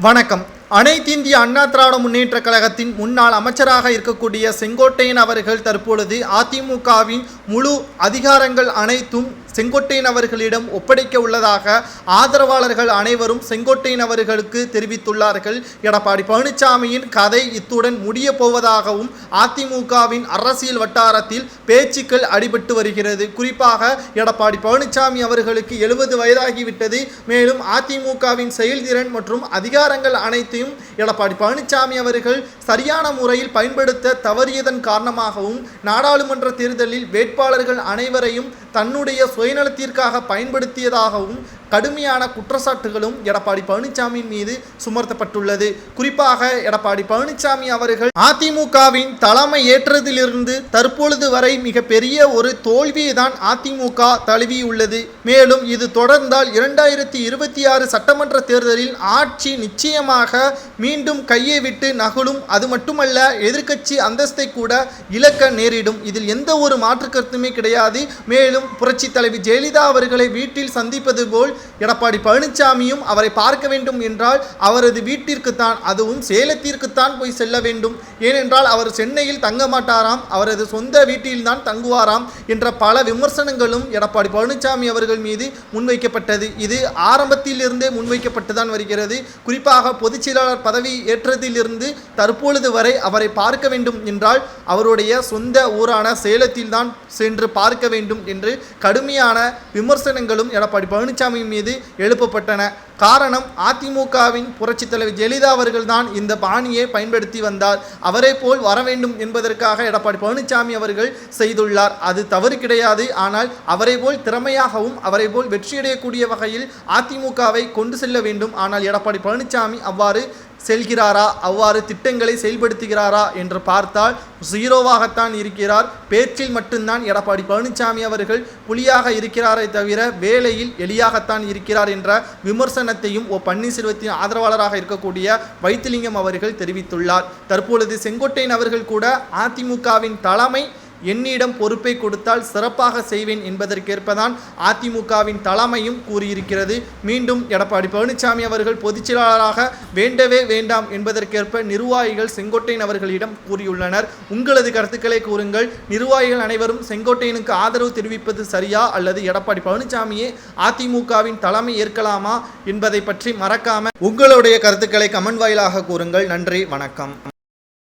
வணக்கம். அனைத்திந்திய அண்ணா திராவிட முன்னேற்ற கழகத்தின் முன்னாள் அமைச்சராக இருக்கக்கூடிய செங்கோட்டையன் அவர்கள் தற்பொழுது அதிமுகவின் முழு அதிகாரங்கள் அனைத்தும் செங்கோட்டையன் அவர்களிடம் ஒப்படைக்க உள்ளதாக ஆதரவாளர்கள் அனைவரும் செங்கோட்டையன் அவர்களுக்கு தெரிவித்துள்ளார்கள். எடப்பாடி பழனிசாமியின் கதை இத்துடன் முடிய போவதாகவும் அதிமுகவின் அரசியல் வட்டாரத்தில் பேச்சுக்கள் அடிபட்டு வருகிறது. குறிப்பாக எடப்பாடி பழனிசாமி அவர்களுக்கு 70 வயதாகிவிட்டது. மேலும் அதிமுகவின் செயல்திறன் மற்றும் அதிகாரங்கள் அனைத்தையும் எடப்பாடி பழனிசாமி அவர்கள் சரியான முறையில் பயன்படுத்த தவறியதன் காரணமாகவும் நாடாளுமன்ற தேர்தலில் வேட்பாளர்கள் அனைவரையும் தன்னுடைய சுயநலத்திற்காக பயன்படுத்தியதாகவும் கடுமையான குற்றச்சாட்டுகளும் எடப்பாடி பழனிசாமியின் மீது சுமர்த்தப்பட்டுள்ளது. குறிப்பாக எடப்பாடி பழனிசாமி அவர்கள் அதிமுகவின் தலைமை ஏற்றதிலிருந்து தற்பொழுது வரை மிகப்பெரிய ஒரு தோல்வியை தான் அதிமுக தழுவியுள்ளது. மேலும் இது தொடர்ந்தால் 2026 சட்டமன்ற தேர்தலில் ஆட்சி நிச்சயமாக மீண்டும் கையை விட்டு நகலும். அது மட்டுமல்ல, எதிர்க்கட்சி அந்தஸ்தை கூட இழக்க நேரிடும். இதில் எந்த ஒரு மாற்று கருத்துமே கிடையாது. மேலும் புரட்சி தலைவி ஜெயலலிதா அவர்களை வீட்டில் சந்திப்பது போல் எடப்பாடி பழனிசாமியும் அவரை பார்க்க வேண்டும் என்றால் அவரது வீட்டிற்குத்தான், அதுவும் சேலத்திற்குத்தான் போய் செல்ல வேண்டும். ஏனென்றால் அவர் சென்னையில் தங்க மாட்டாராம், அவரது சொந்த வீட்டில்தான் தங்குவாராம் என்ற பல விமர்சனங்களும் எடப்பாடி பழனிசாமி அவர்கள் மீது முன்வைக்கப்பட்டது. இது ஆரம்பத்திலிருந்தே முன்வைக்கப்பட்டுதான் வருகிறது. குறிப்பாக பொதுச் செயலாளர் பதவி ஏற்றதிலிருந்து தற்பொழுது வரை அவரை பார்க்க வேண்டும் என்றால் அவருடைய சொந்த ஊரான சேலத்தில்தான் சென்று பார்க்க வேண்டும் என்று கடுமையான விமர்சனங்களும் எடப்பாடி பழனிசாமி மீது எழுப்பப்பட்டன. காரணம், அதிமுகவின் புரட்சி தலைவி ஜெயலலிதா அவர்கள் தான் இந்த பாணியை பயன்படுத்தி வந்தார். அவரை போல் வர வேண்டும் என்பதற்காக எடப்பாடி பழனிசாமி அவர்கள் செய்துள்ளார். அது தவறு கிடையாது. ஆனால் அவரை போல் திறமையாகவும் அவரை போல் வெற்றியடையக்கூடிய வகையில் அதிமுகவை கொண்டு செல்ல வேண்டும். ஆனால் எடப்பாடி பழனிசாமி அவ்வாறு செல்கிறாரா, அவ்வாறு திட்டங்களை செயல்படுத்துகிறாரா என்று பார்த்தால் ஜீரோவாகத்தான் இருக்கிறார். பேச்சில் மட்டும்தான் எடப்பாடி பழனிசாமி அவர்கள் புலியாக இருக்கிறாரை தவிர வேலையில் எலியாகத்தான் இருக்கிறார் என்ற விமர்சனத்தையும் பன்னீர்செல்வத்தின் ஆதரவாளராக இருக்கக்கூடிய வைத்திலிங்கம் அவர்கள் தெரிவித்துள்ளார். தற்பொழுது செங்கோட்டையன் அவர்கள் கூட அதிமுகவின் தலைமை என்னிடம் பொறுப்பை கொடுத்தால் சிறப்பாக செய்வேன் என்பதற்கேற்பதான் அதிமுகவின் தலைமையும் கூறியிருக்கிறது. மீண்டும் எடப்பாடி பழனிசாமி அவர்கள் பொதுச் செயலாளராக வேண்டவே வேண்டாம் என்பதற்கேற்ப நிர்வாகிகள் செங்கோட்டையன் அவர்களிடம் கூறியுள்ளனர். உங்களது கருத்துக்களை கூறுங்கள். நிர்வாகிகள் அனைவரும் செங்கோட்டையனுக்கு ஆதரவு தெரிவிப்பது சரியா அல்லது எடப்பாடி பழனிசாமியே அதிமுகவின் தலைமை ஏற்கலாமா என்பதை பற்றி மறக்காம உங்களுடைய கருத்துக்களை கமெண்ட் வாயிலாக கூறுங்கள். நன்றி, வணக்கம்.